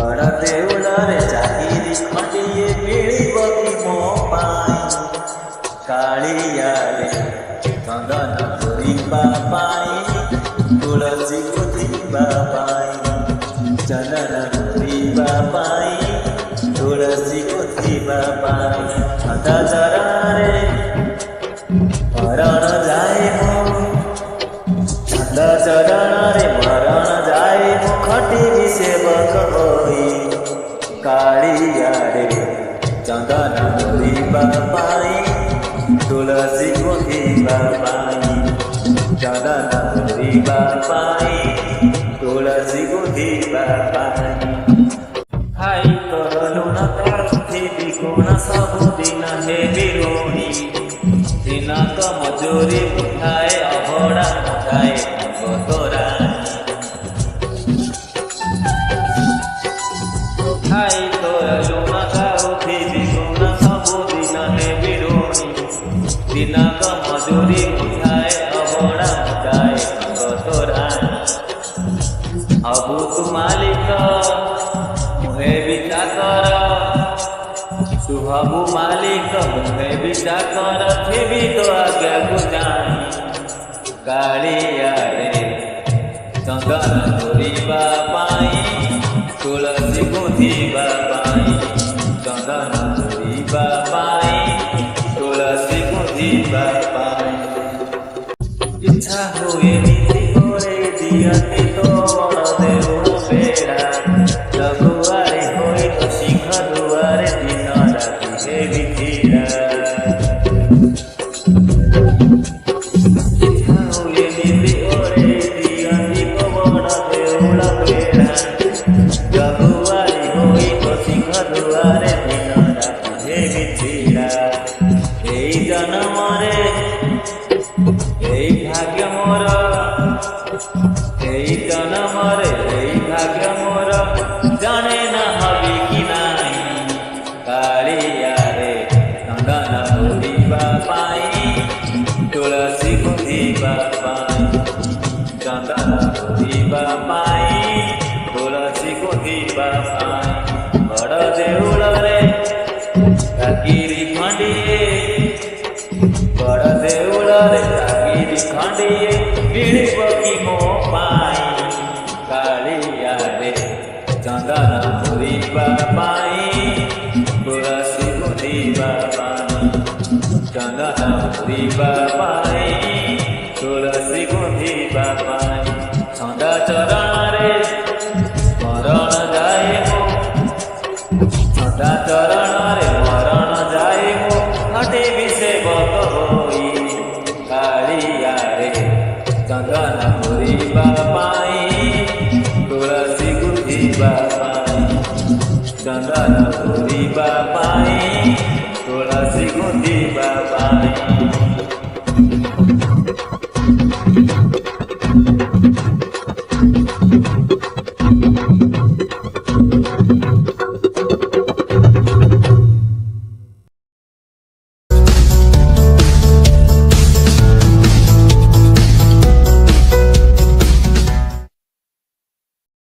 बड़ देउलरे चाकिरी खंडिए मिलिब कि मो पाई कालिया रे चंदन धरिबा पाई तुलसी गुथिबा पाई चंदन धरिबा पाई तुलसी गुथिबा पाई छंदा चरण रे मरण जाए मो छंदा चरण रे मरण जाए मो खटिबी सेवक होई कालिया रे चंदन धरिबा पाई तुलसी गुथिबा पाई चंदन धरिबा पाई तुलसी गुथिबा पाई खाई तोर लुण पृथ्वी गुण सबुदिन हे बिरोही दिनक मजूरी उठाए अभड़ा उठाए तोरा खाई तोर लुण पृथ्वी गुण सबुदिन हे बिरोही दिनक मजूरी उठाए अभड़ा उठाए तोरा अबू तू मालिक मुहे बिचा कर तू हबू मालिक मुहे बिचा कर भी तो आज्ञा को जानी कालिया रे चंदन धरिबा पाई तुलसी गुथिबा पाई चंदन धरिबा पाई तुलसी गुथिबा पाई इच्छा हुए नीति करे दियति तो बड़ देउल बेड़ा लघुआरे होई तो सिंह दुआरे दिन राति हे विधिरा इच्छा हुए नीति करे दियति तो बड़ देउल बेड़ा लघुआरे होई तो सिंह दुआरे दिन राति हे विधिरा एई जन्म रे एई भाग्य मोर एई जन्म रे एई भाग्य मोर जाने न हबी कि नाई कालिया रे चंदन धरिबा पाई तुलसी गुथिबा पाई चंदन धरिबा पाई तुलसी गुथिबा पाई बड़ देउल रे चाकिरी खंडिए बड़ देउल रे चाकिरी खंडिए मिलिब कि मो पाई कालिया रे चंदन धरिबा पाई तुलसी गुथिबा पाई चंदन धरिबा पाई तुलसी गुथिबा पाई छंदा चरण रे मरण जाए मो छंदा चरण रे मरण जाए मो खटिबी सेवक होई कालिया रे चंदन धरिबा पाई तुलसी गुथिबा पाई चंदन